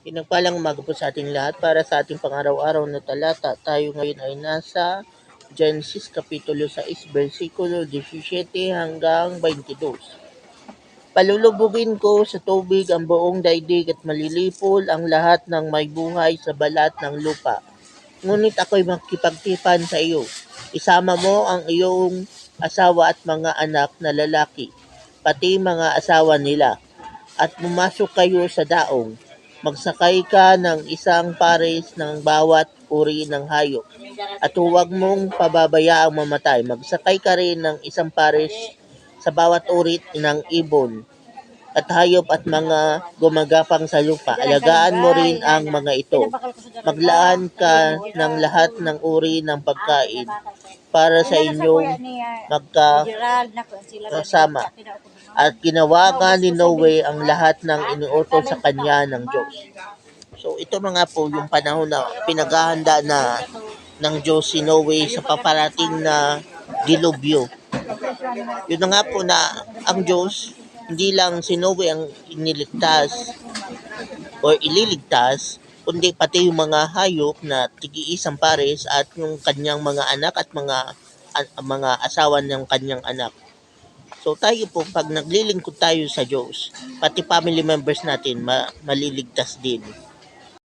Pinagpalang umaga po sa ating lahat para sa ating pang-araw-araw na talata. Tayo ngayon ay nasa Genesis Kapitulo 6, versikulo 17 hanggang 22. Palulubugin ko sa tubig ang buong daigdig at malilipol ang lahat ng may buhay sa balat ng lupa. Ngunit ako'y makipagtipan sa iyo. Isama mo ang iyong asawa at mga anak na lalaki, pati mga asawa nila, at pumasok kayo sa daong. Magsakay ka ng isang pares ng bawat uri ng hayop at huwag mong pababayaang mamatay. Magsakay ka rin ng isang pares sa bawat uri ng ibon at hayop at mga gumagapang sa lupa. Alagaan mo rin ang mga ito. Maglaan ka ng lahat ng uri ng pagkain para sa inyong magkasama. At ginawagan ni Noe ang lahat ng iniutos sa kanya ng Diyos. So ito mga po yung panahon na pinaghahanda na ng Diyos si Noe sa paparating na dilubyo. Yun na nga po na ang Diyos, hindi lang si Noe ang iniligtas o ililigtas, kundi pati yung mga hayop na tig-iisang pares at yung kanyang mga anak at mga asawa ng kanyang anak. So tayo po, pag naglilingkod tayo sa Diyos, pati family members natin maliligtas din.